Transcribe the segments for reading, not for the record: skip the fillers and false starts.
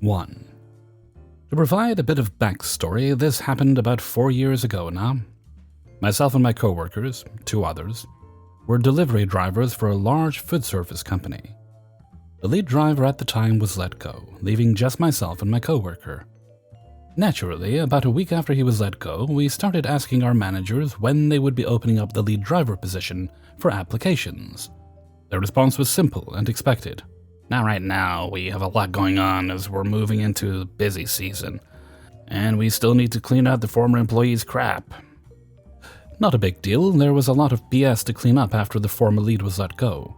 1. To provide a bit of backstory, this happened about 4 years ago now. Myself and my co-workers, 2 others, were delivery drivers for a large food service company. The lead driver at the time was let go, leaving just myself and my co-worker. Naturally, about a week after he was let go, we started asking our managers when they would be opening up the lead driver position for applications. Their response was simple and expected. Not right now, we have a lot going on as we're moving into busy season, and we still need to clean out the former employees' crap. Not a big deal, there was a lot of BS to clean up after the former lead was let go.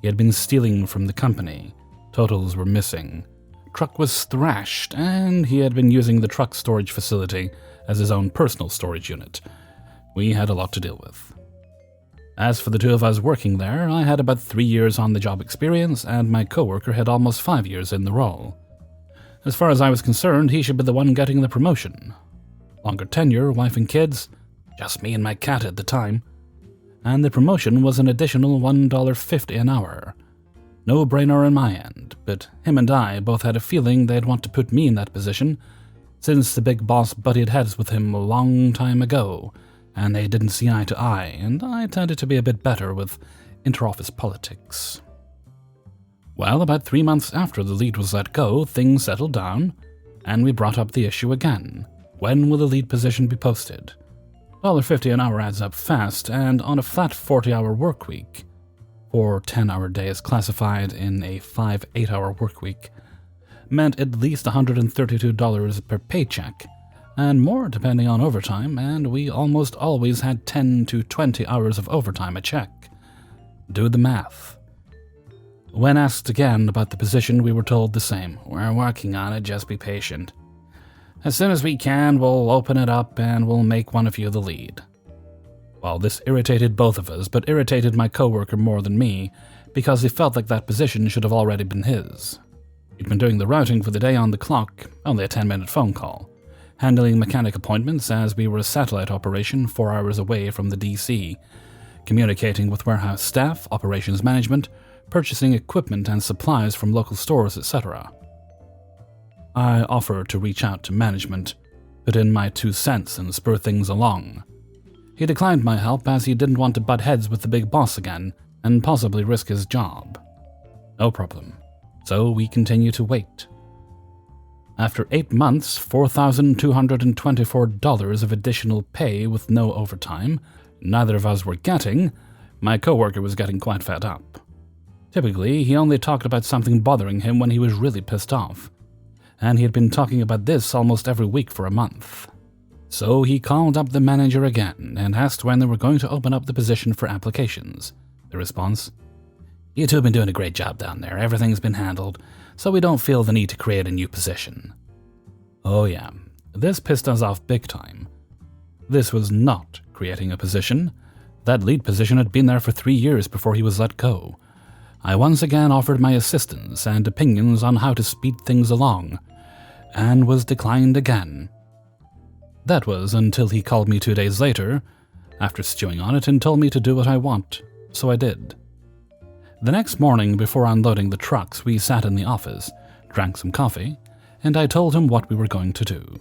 He had been stealing from the company, totals were missing, truck was thrashed, and he had been using the truck storage facility as his own personal storage unit. We had a lot to deal with. As for the 2 of us working there, I had about 3 years on the job experience, and my coworker had almost 5 years in the role. As far as I was concerned, he should be the one getting the promotion. Longer tenure, wife and kids, just me and my cat at the time, and the promotion was an additional $1.50 an hour. No brainer on my end, but him and I both had a feeling they'd want to put me in that position, since the big boss butted heads with him a long time ago, and they didn't see eye to eye, and I tended to be a bit better with inter-office politics. Well, about 3 months after the lead was let go, things settled down, and we brought up the issue again. When will the lead position be posted? $1.50 an hour adds up fast, and on a flat 40-hour work week, or 10-hour days classified in a 5 8-hour work week, meant at least $132 per paycheck, and more depending on overtime, and we almost always had 10 to 20 hours of overtime a check. Do the math. When asked again about the position, we were told the same. We're working on it, just be patient. As soon as we can, we'll open it up and we'll make one of you the lead. Well, this irritated both of us, but irritated my coworker more than me, because he felt like that position should have already been his. He'd been doing the routing for the day on the clock, only a 10-minute phone call, handling mechanic appointments as we were a satellite operation 4 hours away from the DC, communicating with warehouse staff, operations management, purchasing equipment and supplies from local stores, etc. I offered to reach out to management, put in my 2 cents and spur things along. He declined my help as he didn't want to butt heads with the big boss again and possibly risk his job. No problem. So we continue to wait. After 8 months, $4,224 of additional pay with no overtime, neither of us were getting, my coworker was getting quite fed up. Typically, he only talked about something bothering him when he was really pissed off, and he had been talking about this almost every week for a month. So he called up the manager again and asked when they were going to open up the position for applications. The response: "You 2 have been doing a great job down there, everything's been handled, so we don't feel the need to create a new position." Oh yeah, this pissed us off big time. This was not creating a position. That lead position had been there for 3 years before he was let go. I once again offered my assistance and opinions on how to speed things along, and was declined again. That was until he called me 2 days later, after stewing on it, and told me to do what I want, so I did. The next morning, before unloading the trucks, we sat in the office, drank some coffee, and I told him what we were going to do.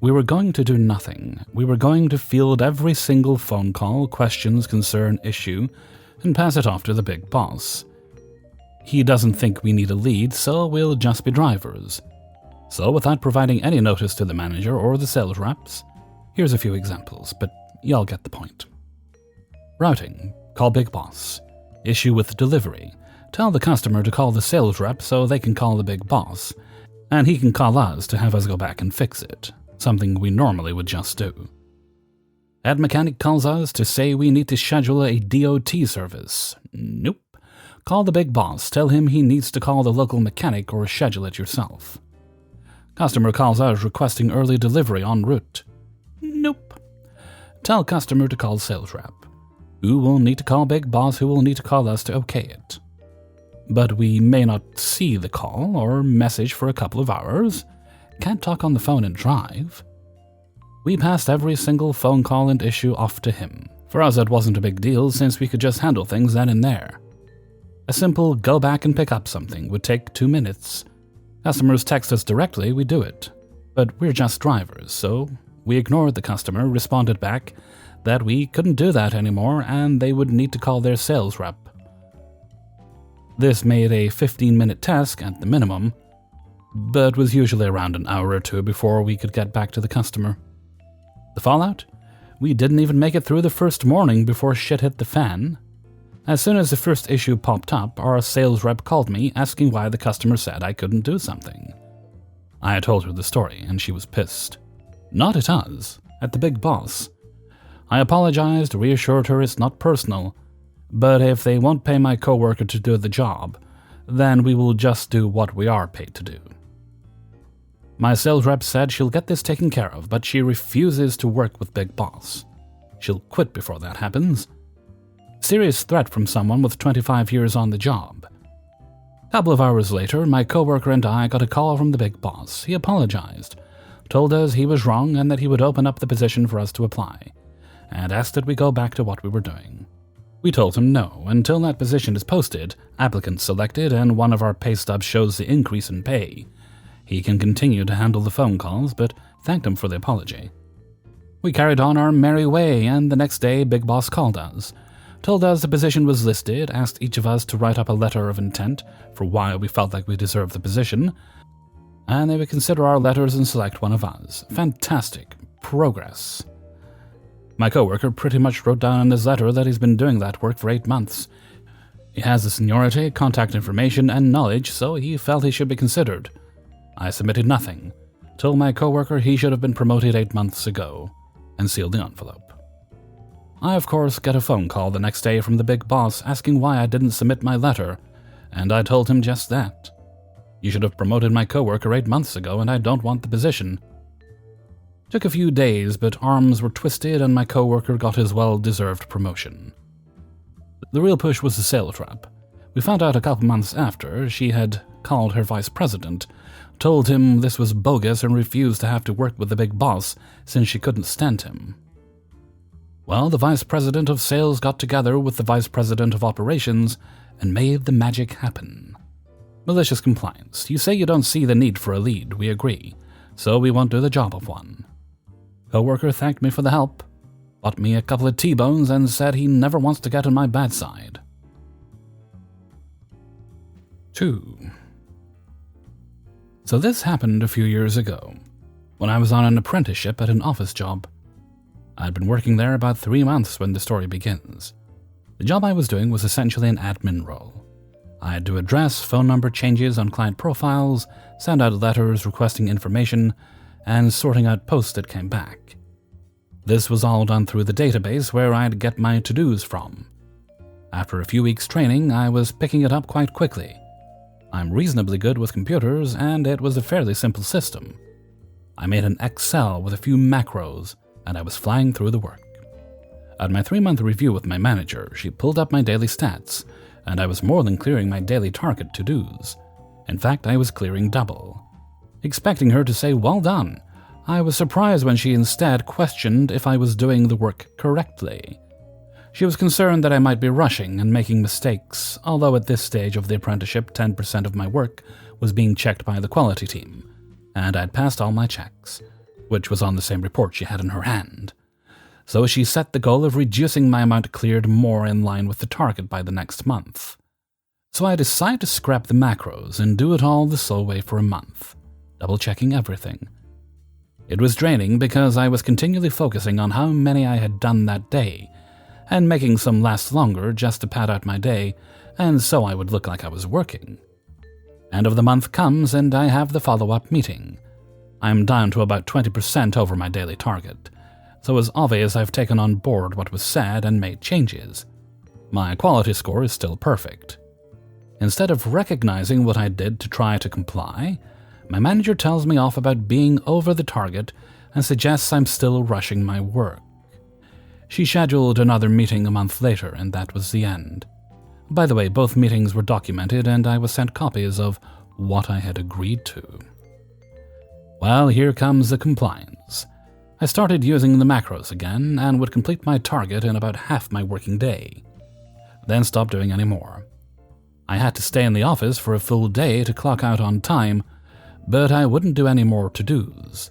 We were going to do nothing. We were going to field every single phone call, questions, concern, issue, and pass it off to the big boss. He doesn't think we need a lead, so we'll just be drivers. So without providing any notice to the manager or the sales reps, here's a few examples, but y'all get the point. Routing. Call big boss. Issue with delivery. Tell the customer to call the sales rep so they can call the big boss, and he can call us to have us go back and fix it, something we normally would just do. Head mechanic calls us to say we need to schedule a DOT service. Nope. Call the big boss, tell him he needs to call the local mechanic or schedule it yourself. Customer calls us requesting early delivery en route. Nope. Tell customer to call sales rep, who will need to call big boss, who will need to call us to okay it. But we may not see the call or message for a couple of hours, can't talk on the phone and drive. We passed every single phone call and issue off to him. For us, it wasn't a big deal since we could just handle things then and there. A simple go back and pick up something would take 2 minutes. Customers text us directly, we do it. But we're just drivers, so we ignored the customer, responded back that we couldn't do that anymore and they would need to call their sales rep. This made a 15-minute task at the minimum, but was usually around an hour or two before we could get back to the customer. The fallout? We didn't even make it through the first morning before shit hit the fan. As soon as the first issue popped up, our sales rep called me asking why the customer said I couldn't do something. I told her the story, and she was pissed. Not at us, at the big boss. I apologized, reassured her it's not personal, but if they won't pay my coworker to do the job, then we will just do what we are paid to do. My sales rep said she'll get this taken care of, but she refuses to work with Big Boss. She'll quit before that happens. Serious threat from someone with 25 years on the job. A couple of hours later, my coworker and I got a call from the Big Boss. He apologized, told us he was wrong and that he would open up the position for us to apply, and asked that we go back to what we were doing. We told him no, until that position is posted, applicants selected, and one of our pay stubs shows the increase in pay. He can continue to handle the phone calls, but thanked him for the apology. We carried on our merry way, and the next day Big Boss called us, told us the position was listed, asked each of us to write up a letter of intent for why we felt like we deserved the position, and they would consider our letters and select one of us. Fantastic. Progress. My coworker pretty much wrote down in his letter that he's been doing that work for 8 months. He has the seniority, contact information, and knowledge, so he felt he should be considered. I submitted nothing, told my coworker he should have been promoted 8 months ago, and sealed the envelope. I, of course, get a phone call the next day from the Big Boss asking why I didn't submit my letter, and I told him just that. You should have promoted my coworker 8 months ago, and I don't want the position. Took a few days, but arms were twisted and my coworker got his well-deserved promotion. The real push was the sales rep. We found out a couple months after she had called her vice president, told him this was bogus and refused to have to work with the Big Boss since she couldn't stand him. Well, the vice president of sales got together with the vice president of operations and made the magic happen. Malicious compliance. You say you don't see the need for a lead, we agree, so we won't do the job of one. Coworker thanked me for the help, bought me a couple of T-bones, and said he never wants to get on my bad side. 2. So this happened a few years ago, when I was on an apprenticeship at an office job. I'd been working there about 3 months when the story begins. The job I was doing was essentially an admin role. I had to address phone number changes on client profiles, send out letters requesting information, and sorting out posts that came back. This was all done through the database where I'd get my to-dos from. After a few weeks training, I was picking it up quite quickly. I'm reasonably good with computers, and it was a fairly simple system. I made an Excel with a few macros, and I was flying through the work. At my 3-month review with my manager, she pulled up my daily stats, and I was more than clearing my daily target to-dos. In fact, I was clearing double. Expecting her to say, "Well done," I was surprised when she instead questioned if I was doing the work correctly. She was concerned that I might be rushing and making mistakes, although at this stage of the apprenticeship 10% of my work was being checked by the quality team, and I'd passed all my checks, which was on the same report she had in her hand. So she set the goal of reducing my amount cleared more in line with the target by the next month. So I decided to scrap the macros and do it all the slow way for a month, double-checking everything. It was draining because I was continually focusing on how many I had done that day, and making some last longer just to pad out my day, and so I would look like I was working. End of the month comes and I have the follow-up meeting. I'm down to about 20% over my daily target, so it's obvious I've taken on board what was said and made changes. My quality score is still perfect. Instead of recognizing what I did to try to comply, my manager tells me off about being over the target and suggests I'm still rushing my work. She scheduled another meeting a month later, and that was the end. By the way, both meetings were documented, and I was sent copies of what I had agreed to. Well, here comes the compliance. I started using the macros again, and would complete my target in about half my working day. Then stopped doing any more. I had to stay in the office for a full day to clock out on time, but I wouldn't do any more to-dos.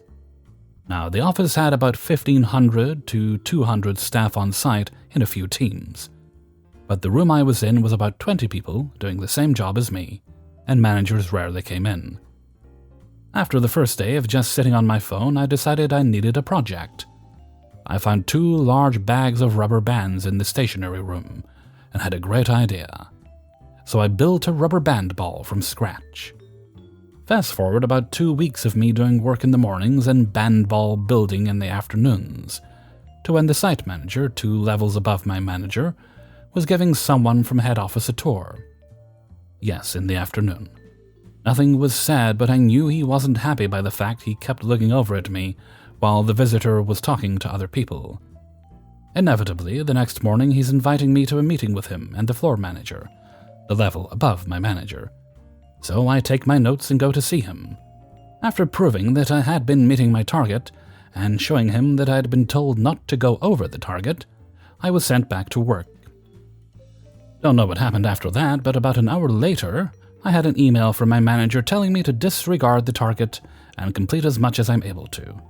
Now, the office had about 1,500 to 200 staff on site in a few teams, but the room I was in was about 20 people doing the same job as me, and managers rarely came in. After the first day of just sitting on my phone, I decided I needed a project. I found 2 large bags of rubber bands in the stationery room and had a great idea. So I built a rubber band ball from scratch. Fast forward about 2 weeks of me doing work in the mornings and band ball building in the afternoons, to when the site manager, 2 levels above my manager, was giving someone from head office a tour. Yes, in the afternoon. Nothing was said, but I knew he wasn't happy by the fact he kept looking over at me while the visitor was talking to other people. Inevitably, the next morning he's inviting me to a meeting with him and the floor manager, the level above my manager. So I take my notes and go to see him. After proving that I had been meeting my target and showing him that I had been told not to go over the target, I was sent back to work. Don't know what happened after that, but about an hour later, I had an email from my manager telling me to disregard the target and complete as much as I'm able to.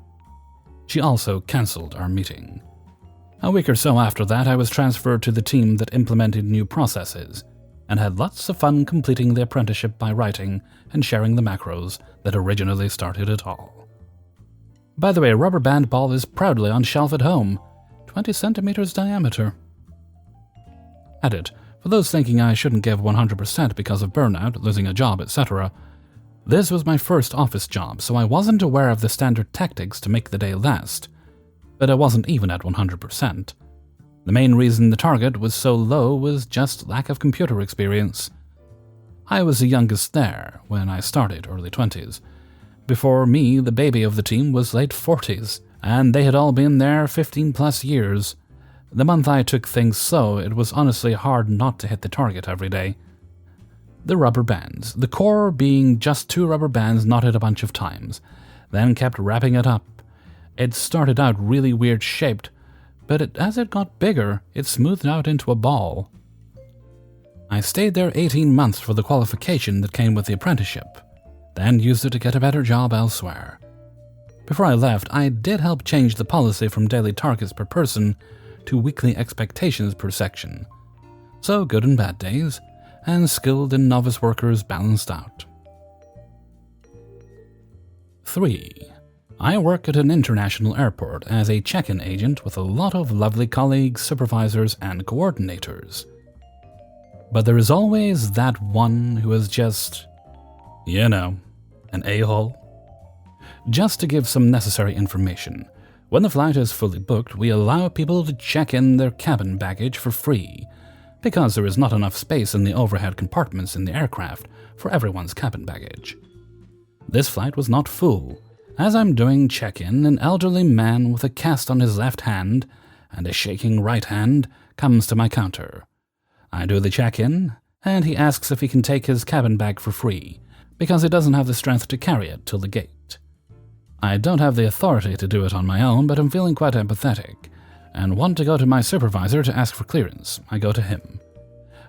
She also cancelled our meeting. A week or so after that, I was transferred to the team that implemented new processes and had lots of fun completing the apprenticeship by writing and sharing the macros that originally started it all. By the way, a rubber band ball is proudly on shelf at home, 20 centimeters diameter. Edit. For those thinking I shouldn't give 100% because of burnout, losing a job, etc., this was my first office job, so I wasn't aware of the standard tactics to make the day last, but I wasn't even at 100%. The main reason the target was so low was just lack of computer experience. I was the youngest there when I started, early 20s. Before me, the baby of the team was late 40s, and they had all been there 15 plus years. The month I took things slow, it was honestly hard not to hit the target every day. The rubber bands, the core being just 2 rubber bands knotted a bunch of times, then kept wrapping it up. It started out really weird shaped, but as it got bigger, it smoothed out into a ball. I stayed there 18 months for the qualification that came with the apprenticeship, then used it to get a better job elsewhere. Before I left, I did help change the policy from daily targets per person to weekly expectations per section. So good and bad days, and skilled and novice workers balanced out. 3. I work at an international airport as a check-in agent with a lot of lovely colleagues, supervisors, and coordinators. But there is always that one who is just, an a-hole. Just to give some necessary information, when the flight is fully booked, we allow people to check in their cabin baggage for free, because there is not enough space in the overhead compartments in the aircraft for everyone's cabin baggage. This flight was not full. As I'm doing check-in, an elderly man with a cast on his left hand and a shaking right hand comes to my counter. I do the check-in, and he asks if he can take his cabin bag for free, because he doesn't have the strength to carry it till the gate. I don't have the authority to do it on my own, but I'm feeling quite empathetic, and want to go to my supervisor to ask for clearance. I go to him.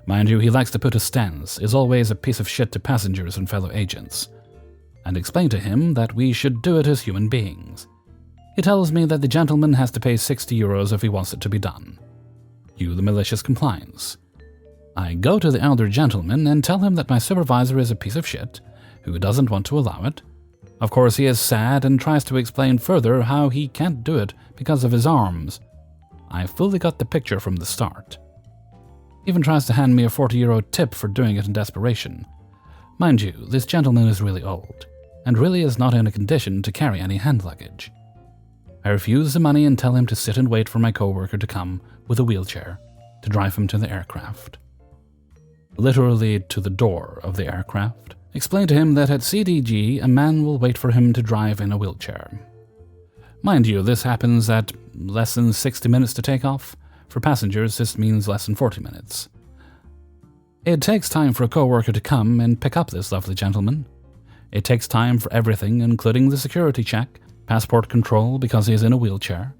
Mind you, he likes to put a stance, is always a piece of shit to passengers and fellow agents, and explain to him that we should do it as human beings. He tells me that the gentleman has to pay €60 if he wants it to be done. Cue the malicious compliance. I go to the elder gentleman and tell him that my supervisor is a piece of shit, who doesn't want to allow it. Of course, he is sad and tries to explain further how he can't do it because of his arms. I fully got the picture from the start. Even tries to hand me a €40 tip for doing it in desperation. Mind you, this gentleman is really old, and really is not in a condition to carry any hand luggage. I refuse the money and tell him to sit and wait for my coworker to come with a wheelchair to drive him to the aircraft. Literally to the door of the aircraft. Explain to him that at CDG, a man will wait for him to drive in a wheelchair. Mind you, this happens at less than 60 minutes to take off. For passengers, this means less than 40 minutes. It takes time for a coworker to come and pick up this lovely gentleman. It takes time for everything, including the security check, passport control because he is in a wheelchair.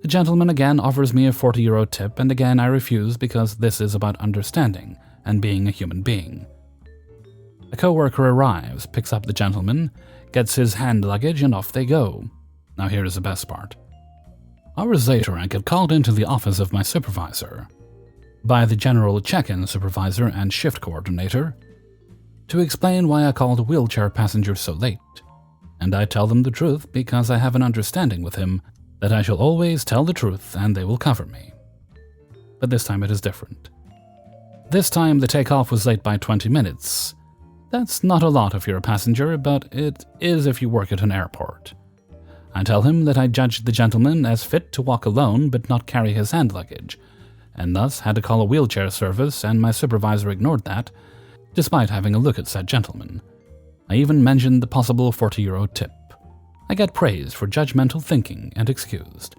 The gentleman again offers me a €40 tip, and again I refuse because this is about understanding and being a human being. A coworker arrives, picks up the gentleman, gets his hand luggage, and off they go. Now here is the best part. Hours later, I get called into the office of my supervisor, by the general check-in supervisor and shift coordinator, to explain why I called wheelchair passengers so late. And I tell them the truth because I have an understanding with him that I shall always tell the truth and they will cover me. But this time it is different. This time the takeoff was late by 20 minutes. That's not a lot if you're a passenger, but it is if you work at an airport. I tell him that I judged the gentleman as fit to walk alone but not carry his hand luggage, and thus had to call a wheelchair service, and my supervisor ignored that, despite having a look at said gentleman. I even mentioned the possible €40 tip. I get praised for judgmental thinking and excused.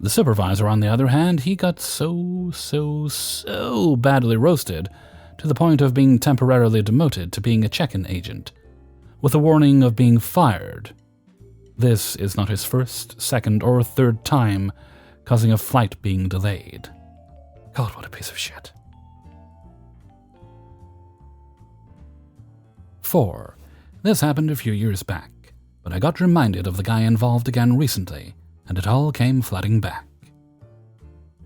The supervisor, on the other hand, he got so badly roasted to the point of being temporarily demoted to being a check-in agent, with a warning of being fired. This is not his first, second, or third time causing a flight being delayed. God, what a piece of shit. 4. This happened a few years back, but I got reminded of the guy involved again recently, and it all came flooding back.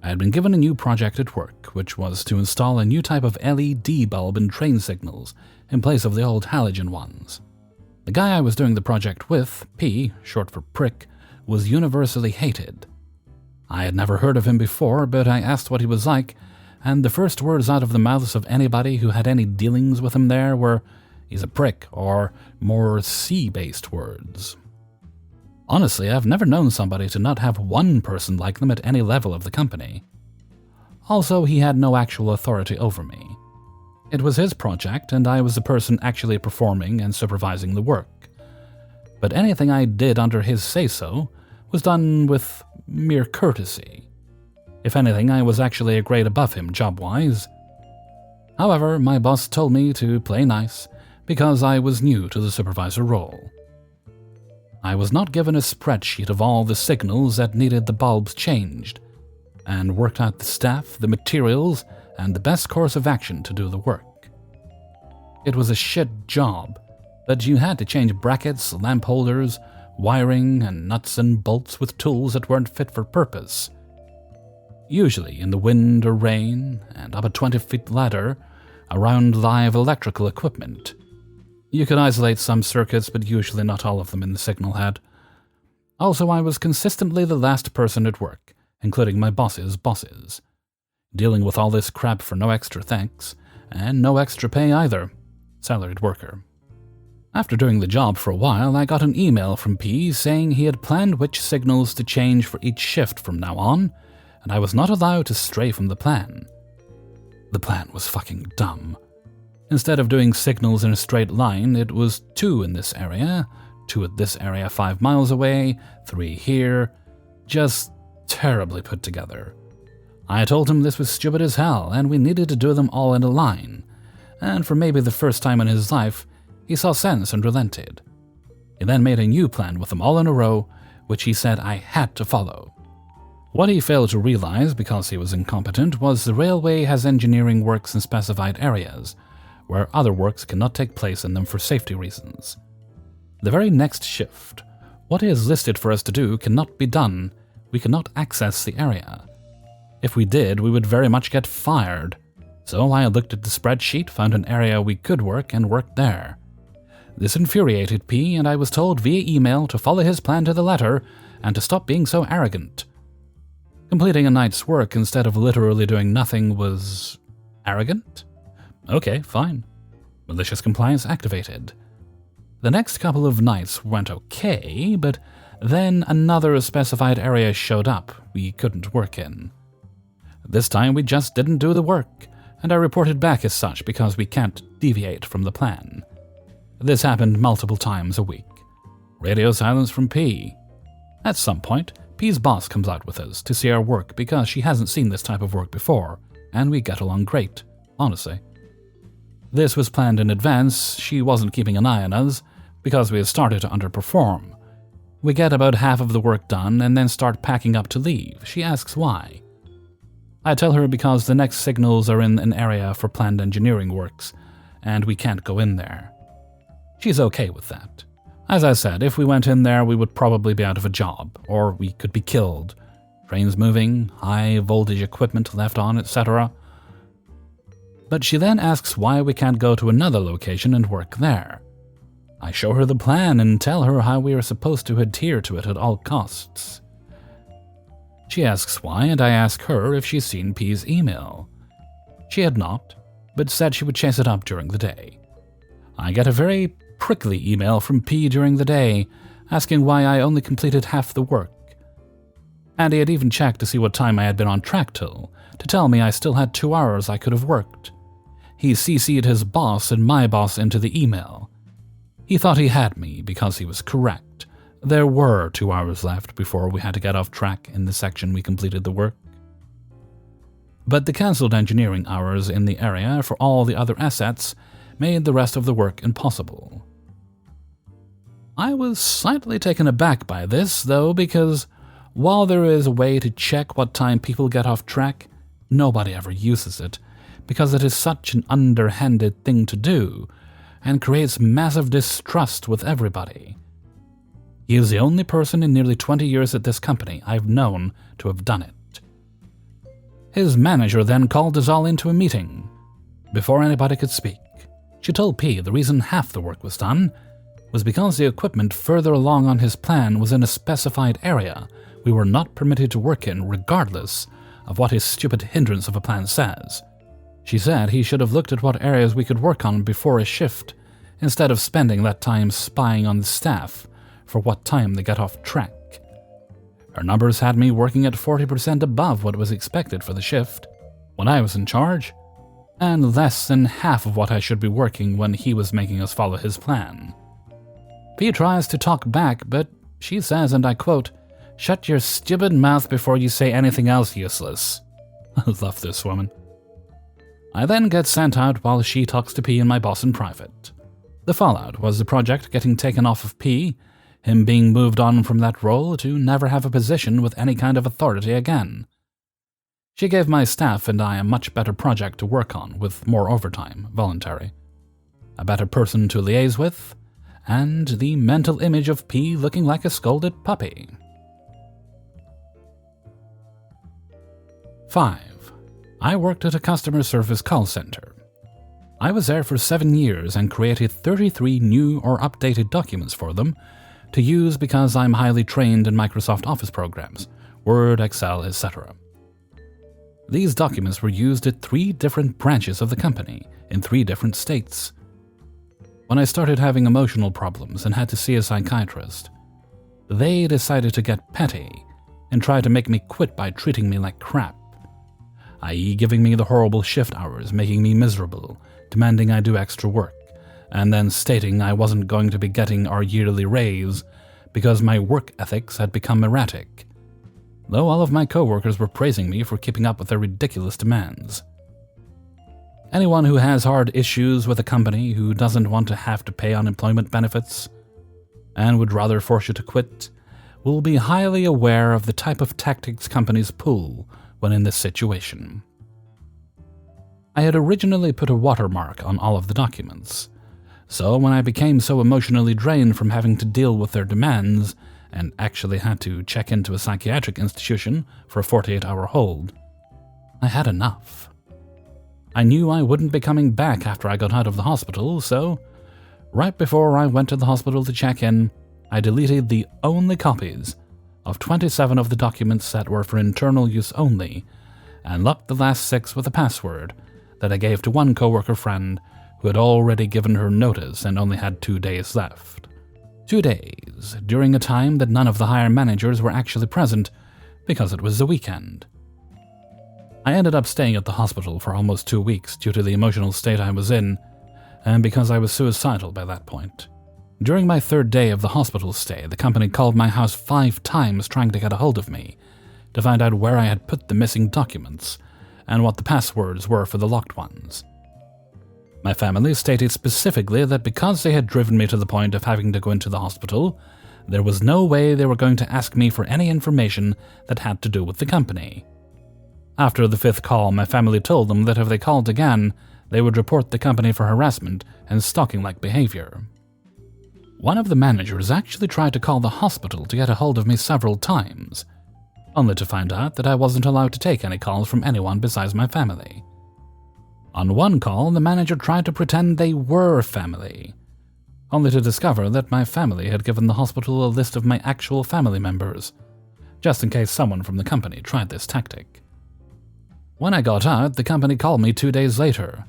I had been given a new project at work, which was to install a new type of LED bulb in train signals in place of the old halogen ones. The guy I was doing the project with, P, short for prick, was universally hated. I had never heard of him before, but I asked what he was like, and the first words out of the mouths of anybody who had any dealings with him there were, "He's a prick," or more C-based words. Honestly, I've never known somebody to not have one person like them at any level of the company. Also, he had no actual authority over me. It was his project, and I was the person actually performing and supervising the work. But anything I did under his say-so was done with mere courtesy. If anything, I was actually a grade above him job-wise. However, my boss told me to play nice because I was new to the supervisor role. I was not given a spreadsheet of all the signals that needed the bulbs changed, and worked out the staff, the materials, and the best course of action to do the work. It was a shit job, but you had to change brackets, lamp holders, wiring, and nuts and bolts with tools that weren't fit for purpose. Usually in the wind or rain, and up a 20-foot ladder, around live electrical equipment. You could isolate some circuits, but usually not all of them in the signal head. Also, I was consistently the last person at work, including my boss's bosses. Dealing with all this crap for no extra thanks, and no extra pay either. Salaried worker. After doing the job for a while, I got an email from P saying he had planned which signals to change for each shift from now on, and I was not allowed to stray from the plan. The plan was fucking dumb. Instead of doing signals in a straight line, it was 2 in this area, 2 at this area 5 miles away, 3 here. Just terribly put together. I told him this was stupid as hell, and we needed to do them all in a line. And for maybe the first time in his life, he saw sense and relented. He then made a new plan with them all in a row, which he said I had to follow. What he failed to realize, because he was incompetent, was the railway has engineering works in specified areas, where other works cannot take place in them for safety reasons. The very next shift, what is listed for us to do cannot be done. We cannot access the area. If we did, we would very much get fired. So I looked at the spreadsheet, found an area we could work, and worked there. This infuriated P, and I was told via email to follow his plan to the letter and to stop being so arrogant. Completing a night's work instead of literally doing nothing was arrogant? Okay, fine. Malicious compliance activated. The next couple of nights went okay, but then another specified area showed up we couldn't work in. This time we just didn't do the work, and I reported back as such because we can't deviate from the plan. This happened multiple times a week. Radio silence from P. At some point, P's boss comes out with us to see our work because she hasn't seen this type of work before, and we get along great, honestly. This was planned in advance. She wasn't keeping an eye on us because we had started to underperform. We get about half of the work done and then start packing up to leave. She asks why. I tell her because the next signals are in an area for planned engineering works, and we can't go in there. She's okay with that, As I said, if we went in there, we would probably be out of a job, or we could be killed. Trains moving, high voltage equipment left on, etc. But she then asks why we can't go to another location and work there. I show her the plan and tell her how we are supposed to adhere to it at all costs. She asks why, and I ask her if she's seen P's email. She had not, but said she would chase it up during the day. I get a very prickly email from P during the day, asking why I only completed half the work. And he had even checked to see what time I had been on track till, to tell me I still had 2 hours I could have worked. He CC'd his boss and my boss into the email. He thought he had me because he was correct. There were 2 hours left before we had to get off track in the section we completed the work. But the cancelled engineering hours in the area for all the other assets made the rest of the work impossible. I was slightly taken aback by this, though, because while there is a way to check what time people get off track, nobody ever uses it, because it is such an underhanded thing to do, and creates massive distrust with everybody. He is the only person in nearly 20 years at this company I've known to have done it. His manager then called us all into a meeting. Before anybody could speak, she told P the reason half the work was done was because the equipment further along on his plan was in a specified area we were not permitted to work in regardless of what his stupid hindrance of a plan says. She said he should have looked at what areas we could work on before a shift, instead of spending that time spying on the staff for what time they get off track. Her numbers had me working at 40% above what was expected for the shift when I was in charge, and less than half of what I should be working when he was making us follow his plan. P tries to talk back, but she says, and I quote, "Shut your stupid mouth before you say anything else useless." I love this woman. I then get sent out while she talks to P and my boss in private. The fallout was the project getting taken off of P, him being moved on from that role to never have a position with any kind of authority again. She gave my staff and I a much better project to work on with more overtime, voluntary, a better person to liaise with, and the mental image of P looking like a scolded puppy. 5. I worked at a customer service call center. I was there for 7 years and created 33 new or updated documents for them to use because I'm highly trained in Microsoft Office programs, Word, Excel, etc. These documents were used at 3 different branches of the company in 3 different states. When I started having emotional problems and had to see a psychiatrist, they decided to get petty and try to make me quit by treating me like crap, i.e. giving me the horrible shift hours, making me miserable, demanding I do extra work, and then stating I wasn't going to be getting our yearly raise because my work ethics had become erratic, though all of my coworkers were praising me for keeping up with their ridiculous demands. Anyone who has hard issues with a company who doesn't want to have to pay unemployment benefits and would rather force you to quit will be highly aware of the type of tactics companies pull when in this situation. I had originally put a watermark on all of the documents, so when I became so emotionally drained from having to deal with their demands and actually had to check into a psychiatric institution for a 48-hour hold, I had enough. I knew I wouldn't be coming back after I got out of the hospital, so right before I went to the hospital to check in, I deleted the only copies of 27 of the documents that were for internal use only and locked the last 6 with a password that I gave to one coworker friend who had already given her notice and only had 2 days left. 2 days, during a time that none of the higher managers were actually present because it was the weekend. I ended up staying at the hospital for almost 2 weeks due to the emotional state I was in, and because I was suicidal by that point. During my 3rd day of the hospital stay, the company called my house 5 times trying to get a hold of me, to find out where I had put the missing documents, and what the passwords were for the locked ones. My family stated specifically that because they had driven me to the point of having to go into the hospital, there was no way they were going to ask me for any information that had to do with the company. After the 5th call, my family told them that if they called again, they would report the company for harassment and stalking-like behavior. One of the managers actually tried to call the hospital to get a hold of me several times, only to find out that I wasn't allowed to take any calls from anyone besides my family. On one call, the manager tried to pretend they were family, only to discover that my family had given the hospital a list of my actual family members, just in case someone from the company tried this tactic. When I got out, the company called me 2 days later.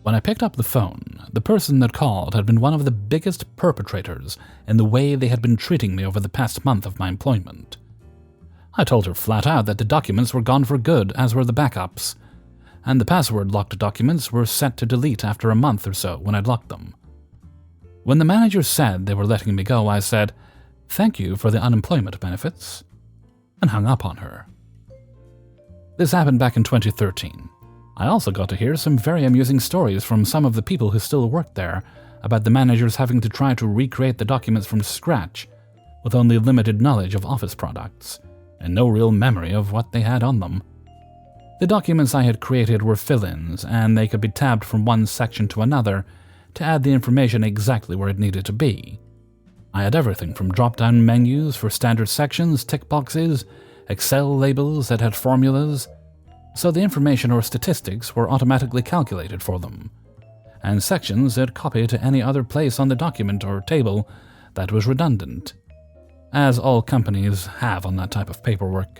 When I picked up the phone, the person that called had been one of the biggest perpetrators in the way they had been treating me over the past month of my employment. I told her flat out that the documents were gone for good, as were the backups, and the password-locked documents were set to delete after a month or so when I'd locked them. When the manager said they were letting me go, I said, "Thank you for the unemployment benefits," and hung up on her. This happened back in 2013. I also got to hear some very amusing stories from some of the people who still worked there about the managers having to try to recreate the documents from scratch with only limited knowledge of office products and no real memory of what they had on them. The documents I had created were fill-ins, and they could be tabbed from one section to another to add the information exactly where it needed to be. I had everything from drop-down menus for standard sections, tick boxes, Excel labels that had formulas, so the information or statistics were automatically calculated for them, and sections that copy to any other place on the document or table that was redundant, as all companies have on that type of paperwork.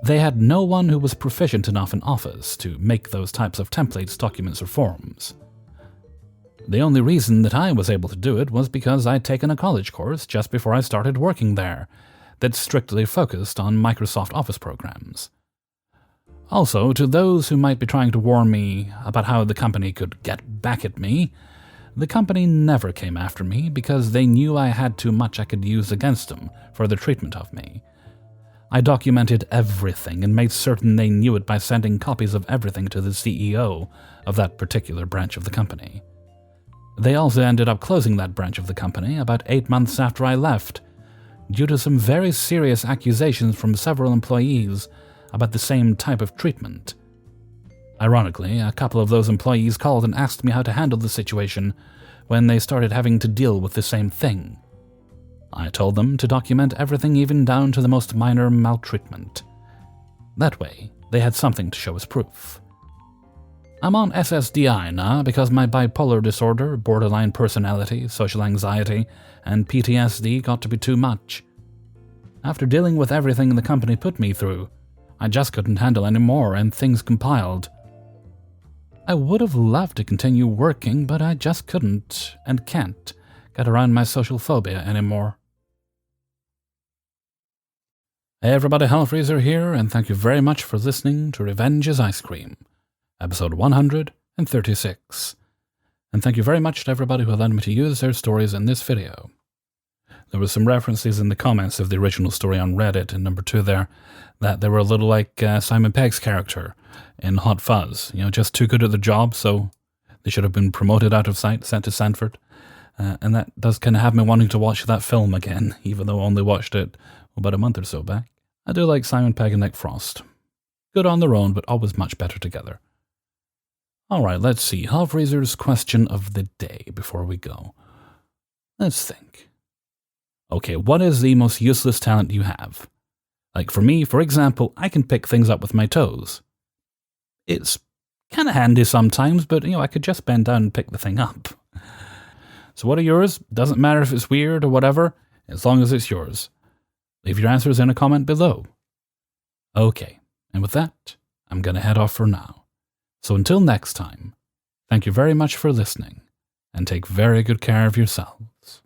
They had no one who was proficient enough in Office to make those types of templates, documents, or forms. The only reason that I was able to do it was because I'd taken a college course just before I started working there that strictly focused on Microsoft Office programs. Also, to those who might be trying to warn me about how the company could get back at me, the company never came after me because they knew I had too much I could use against them for their treatment of me. I documented everything and made certain they knew it by sending copies of everything to the CEO of that particular branch of the company. They also ended up closing that branch of the company about 8 months after I left, due to some very serious accusations from several employees about the same type of treatment. Ironically, a couple of those employees called and asked me how to handle the situation when they started having to deal with the same thing. I told them to document everything even down to the most minor maltreatment. That way, they had something to show as proof. I'm on SSDI now because my bipolar disorder, borderline personality, social anxiety, and PTSD got to be too much. After dealing with everything the company put me through, I just couldn't handle any more and things compiled. I would have loved to continue working, but I just couldn't and can't get around my social phobia anymore. Hey everybody, Hellfreezer here, and thank you very much for listening to Revenge is Ice Cream, episode 136. And thank you very much to everybody who allowed me to use their stories in this video. There were some references in the comments of the original story on Reddit in number 2 there, that they were a little like Simon Pegg's character in Hot Fuzz. You know, just too good at the job, so they should have been promoted out of sight, sent to Sanford. And that does kind of have me wanting to watch that film again, even though I only watched it about a month or so back. I do like Simon Pegg and Nick Frost. Good on their own, but always much better together. Alright, let's see. Hellfreezer's question of the day before we go. Let's think. Okay, what is the most useless talent you have? Like for me, for example, I can pick things up with my toes. It's kind of handy sometimes, but I could just bend down and pick the thing up. So what are yours? Doesn't matter if it's weird or whatever, as long as it's yours. Leave your answers in a comment below. Okay, and with that, I'm going to head off for now. So until next time, thank you very much for listening, and take very good care of yourselves.